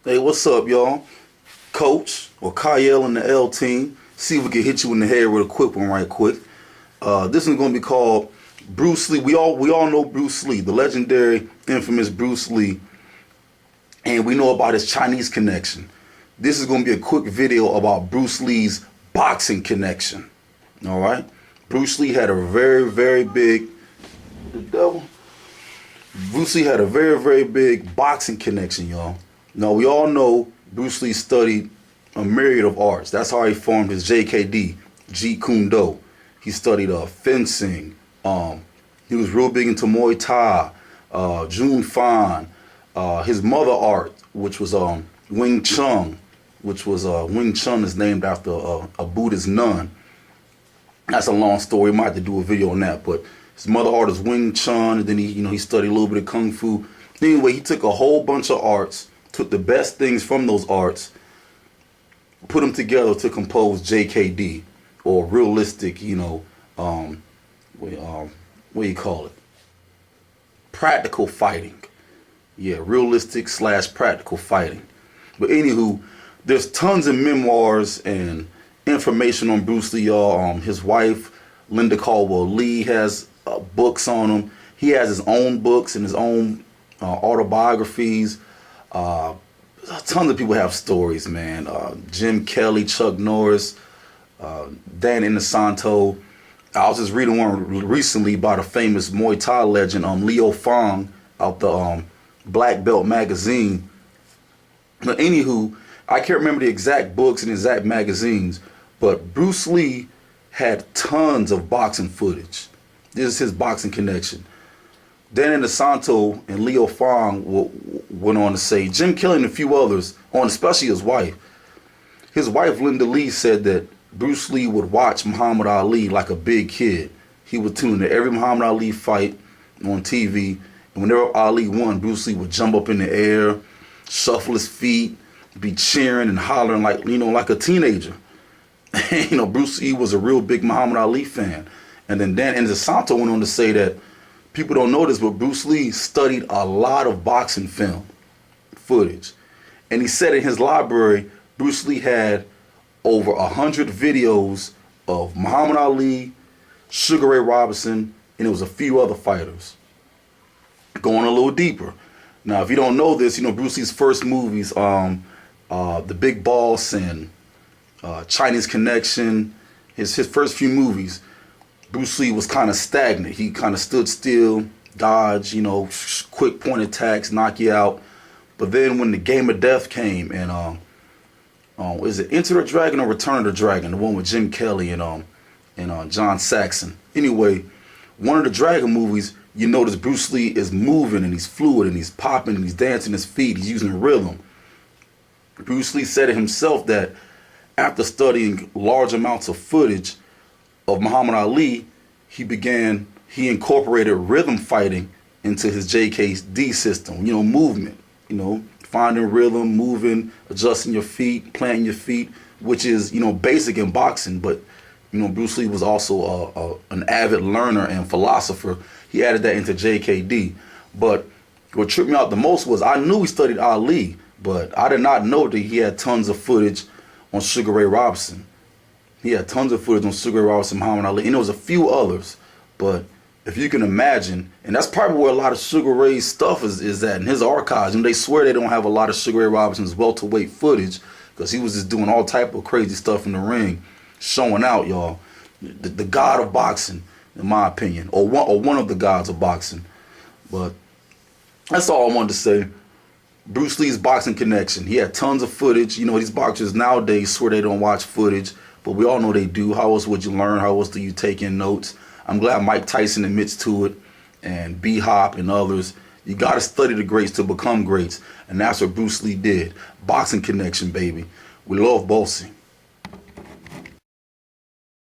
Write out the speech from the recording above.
Hey, what's up, y'all? Coach or Kyle and the L team. See if we can hit you in the head with a quick one, right quick. This one's gonna be called Bruce Lee. We all know Bruce Lee, the legendary, infamous Bruce Lee, and we know about his Chinese connection. This is gonna be a quick video about Bruce Lee's boxing connection. All right. Bruce Lee had a very big. The devil. Bruce Lee had a very big boxing connection, y'all. Now, we all know Bruce Lee studied a myriad of arts. That's how he formed his JKD, Jeet Kune Do. He studied fencing. He was real big into Muay Thai, Jun Fan. His mother art, which was Wing Chun, Wing Chun is named after a Buddhist nun. That's a long story. We might have to do a video on that, but his mother art is Wing Chun, and then he studied a little bit of Kung Fu. Anyway, he took a whole bunch of arts, took the best things from those arts, put them together to compose JKD, or realistic, what do you call it? Practical fighting. Yeah, realistic / practical fighting. But anywho, there's tons of memoirs and information on Bruce Lee, y'all. His wife, Linda Caldwell Lee, has books on him. He has his own books and his own autobiographies. Tons of people have stories, man. Jim Kelly, Chuck Norris, Dan Inosanto. I was just reading one recently about a famous Muay Thai legend, Leo Fong, out the Black Belt magazine. But anywho, I can't remember the exact books and exact magazines, but Bruce Lee had tons of boxing footage. This is his boxing connection. Dan Inosanto and Leo Fong went on to say, Jim Kelly and a few others, especially his wife. His wife, Linda Lee, said that Bruce Lee would watch Muhammad Ali like a big kid. He would tune into every Muhammad Ali fight on TV. And whenever Ali won, Bruce Lee would jump up in the air, shuffle his feet, be cheering and hollering like a teenager. Bruce Lee was a real big Muhammad Ali fan. And then Dan Inosanto went on to say that people don't know this, but Bruce Lee studied a lot of boxing film footage. And he said in his library, Bruce Lee had over 100 videos of Muhammad Ali, Sugar Ray Robinson, and it was a few other fighters. Going a little deeper. Now, if you don't know this, Bruce Lee's first movies, The Big Boss and Chinese Connection, his first few movies, Bruce Lee was kind of stagnant. He kind of stood still, dodge, quick point attacks, knock you out. But then when the Game of Death came and is it Enter the Dragon or Return of the Dragon, the one with Jim Kelly and John Saxon. Anyway, one of the Dragon movies, you notice Bruce Lee is moving and he's fluid and he's popping and he's dancing his feet. He's using rhythm. Bruce Lee said it himself that after studying large amounts of footage of Muhammad Ali, he incorporated rhythm fighting into his JKD system. Movement. Finding rhythm, moving, adjusting your feet, planting your feet, which is basic in boxing. But Bruce Lee was also an avid learner and philosopher. He added that into JKD. But what tripped me out the most was I knew he studied Ali, but I did not know that he had tons of footage on Sugar Ray Robinson. He had tons of footage on Sugar Ray Robinson, Muhammad Ali, and there was a few others. But if you can imagine, and that's probably where a lot of Sugar Ray's stuff is at in his archives. And they swear they don't have a lot of Sugar Ray Robinson's welterweight footage because he was just doing all type of crazy stuff in the ring, showing out, y'all. The god of boxing, in my opinion, or one of the gods of boxing. But that's all I wanted to say. Bruce Lee's boxing connection. He had tons of footage. These boxers nowadays swear they don't watch footage, but we all know they do. How else would you learn? How else do you take in notes? I'm glad Mike Tyson admits to it, and B-Hop and others. You got to study the greats to become greats, and that's what Bruce Lee did. Boxing connection, baby. We love boxing.